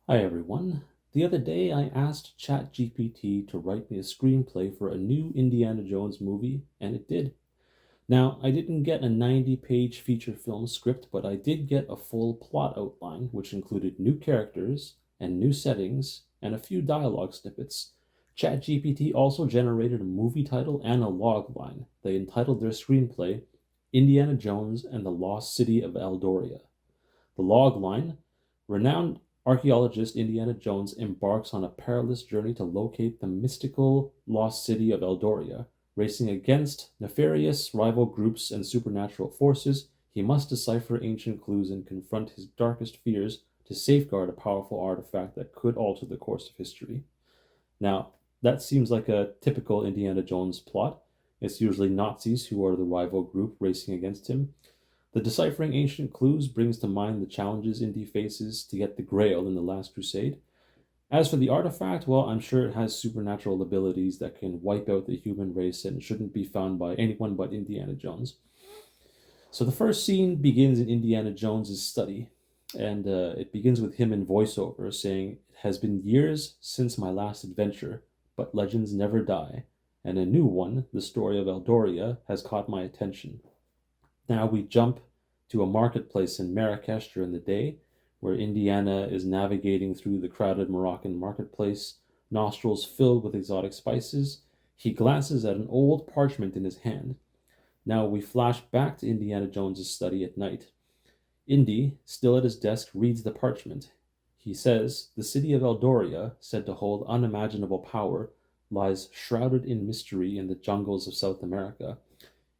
Hi everyone. The other day I asked ChatGPT to write me a screenplay for a new Indiana Jones movie, and it did. Now, I didn't get a 90-page feature film script, but I did get a full plot outline, which included new characters and new settings and a few dialogue snippets. ChatGPT also generated a movie title and a log line. They entitled their screenplay Indiana Jones and the Lost City of Eldoria. The log line: renowned archaeologist Indiana Jones embarks on a perilous journey to locate the mystical lost city of Eldoria. Racing against nefarious rival groups and supernatural forces, he must decipher ancient clues and confront his darkest fears to safeguard a powerful artifact that could alter the course of history. Now, that seems like a typical Indiana Jones plot. It's usually Nazis who are the rival group racing against him. The deciphering ancient clues brings to mind the challenges Indy faces to get the Grail in the Last Crusade. As for the artifact, well, I'm sure it has supernatural abilities that can wipe out the human race and shouldn't be found by anyone but Indiana Jones. So the first scene begins in Indiana Jones's study, and it begins with him in voiceover saying, "It has been years since my last adventure, but legends never die, and a new one, the story of Eldoria, has caught my attention." Now we jump to a marketplace in Marrakesh during the day, where Indiana is navigating through the crowded Moroccan marketplace, nostrils filled with exotic spices. He glances at an old parchment in his hand. Now we flash back to Indiana Jones's study at night. Indy, still at his desk, reads the parchment. He says, "The city of Eldoria, said to hold unimaginable power, lies shrouded in mystery in the jungles of South America."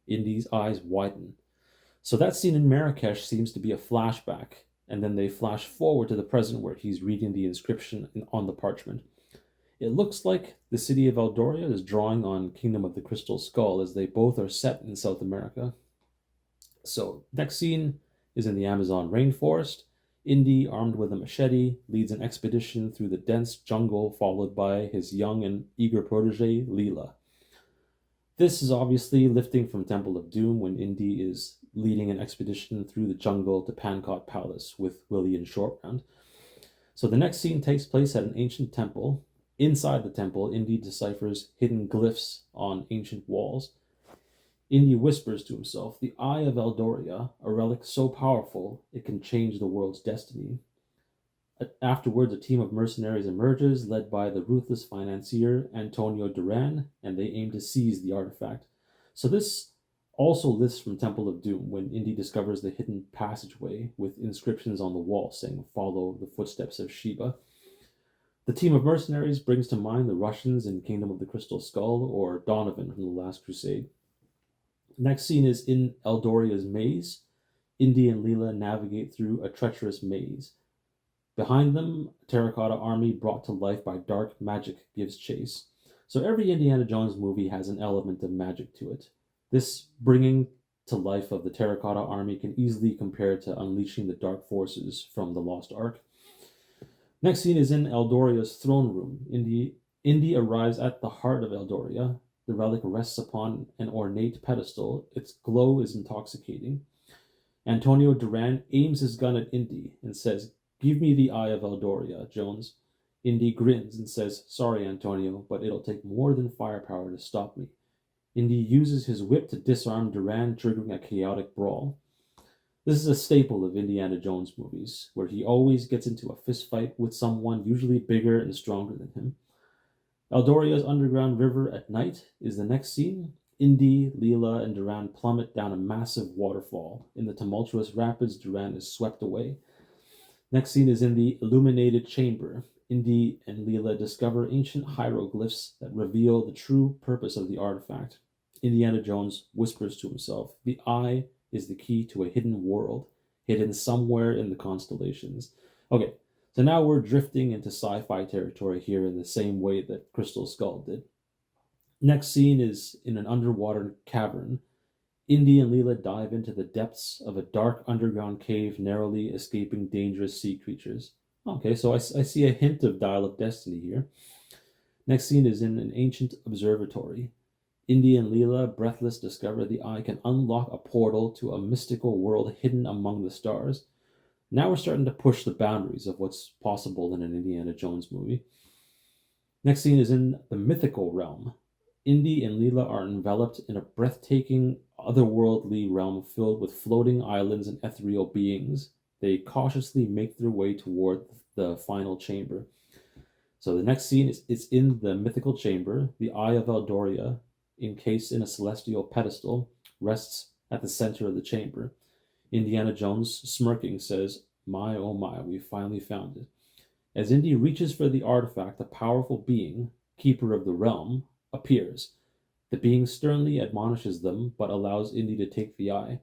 Indy's eyes widen. So that scene in Marrakesh seems to be a flashback, and then they flash forward to the present where he's reading the inscription on the parchment. It looks like the city of Eldoria is drawing on Kingdom of the Crystal Skull, as they both are set in South America. So next scene is in the Amazon rainforest. Indy, armed with a machete, leads an expedition through the dense jungle, followed by his young and eager protege, Leela. This is obviously lifting from Temple of Doom, when Indy is leading an expedition through the jungle to Pancot Palace with Willie and Shortround. So the next scene takes place at an ancient temple. Inside the temple, Indy deciphers hidden glyphs on ancient walls. Indy whispers to himself, "The Eye of Eldoria, a relic so powerful it can change the world's destiny." Afterwards, a team of mercenaries emerges, led by the ruthless financier Antonio Duran, and they aim to seize the artifact. So this also lifts from Temple of Doom, when Indy discovers the hidden passageway with inscriptions on the wall saying, "Follow the footsteps of Sheba." The team of mercenaries brings to mind the Russians in Kingdom of the Crystal Skull, or Donovan from the Last Crusade. Next scene is in Eldoria's maze. Indy and Leela navigate through a treacherous maze. Behind them, a terracotta army brought to life by dark magic gives chase. So every Indiana Jones movie has an element of magic to it. This bringing to life of the terracotta army can easily compare to unleashing the dark forces from the Lost Ark. Next scene is in Eldoria's throne room. Indy arrives at the heart of Eldoria. The relic rests upon an ornate pedestal. Its glow is intoxicating. Antonio Duran aims his gun at Indy and says, "Give me the Eye of Eldoria, Jones." Indy grins and says, "Sorry, Antonio, but it'll take more than firepower to stop me." Indy uses his whip to disarm Duran, triggering a chaotic brawl. This is a staple of Indiana Jones movies, where he always gets into a fistfight with someone usually bigger and stronger than him. Eldoria's underground river at night is the next scene. Indy, Leela, and Duran plummet down a massive waterfall. In the tumultuous rapids, Duran is swept away. Next scene is in the illuminated chamber. Indy and Leela discover ancient hieroglyphs that reveal the true purpose of the artifact. Indiana Jones whispers to himself, "The eye is the key to a hidden world, hidden somewhere in the constellations." Okay, so now we're drifting into sci-fi territory here in the same way that Crystal Skull did. Next scene is in an underwater cavern. Indy and Leela dive into the depths of a dark underground cave, narrowly escaping dangerous sea creatures. Okay, so I see a hint of Dial of Destiny here. Next scene is in an ancient observatory. Indy and Leela, breathless, discover the eye can unlock a portal to a mystical world hidden among the stars. Now we're starting to push the boundaries of what's possible in an Indiana Jones movie. Next scene is in the mythical realm. Indy and Leela are enveloped in a breathtaking, otherworldly realm filled with floating islands and ethereal beings. They cautiously make their way toward the final chamber. So the next scene is in the mythical chamber. The Eye of Eldoria, encased in a celestial pedestal, rests at the center of the chamber. Indiana Jones, smirking, says, "My oh my, we finally found it." As Indy reaches for the artifact, a powerful being, keeper of the realm, appears. The being sternly admonishes them, but allows Indy to take the eye.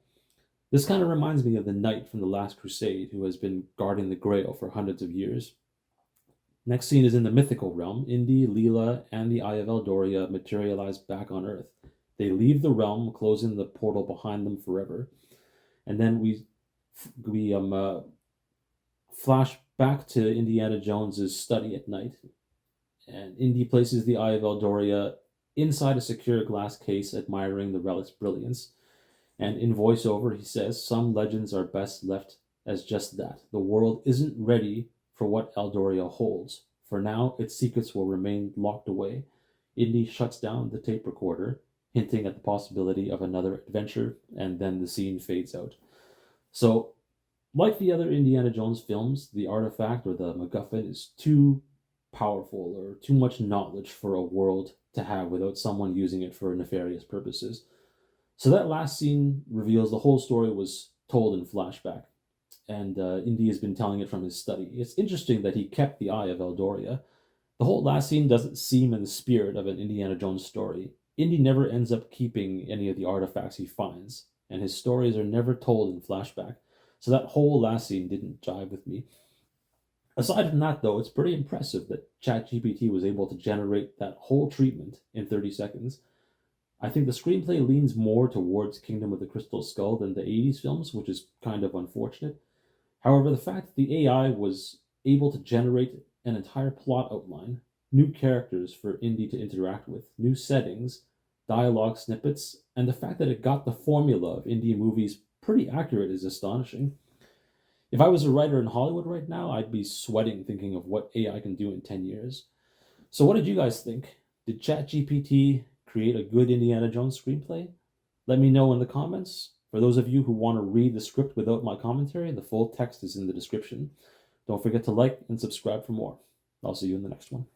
This kind of reminds me of the knight from the Last Crusade who has been guarding the Grail for hundreds of years. Next scene is in the mythical realm. Indy, Leela, and the Eye of Eldoria materialize back on Earth. They leave the realm, closing the portal behind them forever. And then we flash back to Indiana Jones's study at night, and Indy places the Eye of Eldoria inside a secure glass case, admiring the relic's brilliance. And in voiceover, he says, "Some legends are best left as just that. The world isn't ready for what Eldoria holds. For now, its secrets will remain locked away." Indy shuts down the tape recorder, hinting at the possibility of another adventure, and then the scene fades out. So, like the other Indiana Jones films, the artifact or the MacGuffin is too powerful or too much knowledge for a world to have without someone using it for nefarious purposes. So that last scene reveals the whole story was told in flashback, and Indy has been telling it from his study. It's interesting that he kept the Eye of Eldoria. The whole last scene doesn't seem in the spirit of an Indiana Jones story. Indy never ends up keeping any of the artifacts he finds, and his stories are never told in flashback. So that whole last scene didn't jive with me. Aside from that, though, it's pretty impressive that ChatGPT was able to generate that whole treatment in 30 seconds. I think the screenplay leans more towards Kingdom of the Crystal Skull than the 80s films, which is kind of unfortunate. However, the fact that the AI was able to generate an entire plot outline, new characters for Indy to interact with, new settings, dialogue snippets, and the fact that it got the formula of indie movies pretty accurate is astonishing. If I was a writer in Hollywood right now, I'd be sweating thinking of what AI can do in 10 years. So, what did you guys think? Did ChatGPT create a good Indiana Jones screenplay? Let me know in the comments. For those of you who want to read the script without my commentary, the full text is in the description. Don't forget to like and subscribe for more. I'll see you in the next one.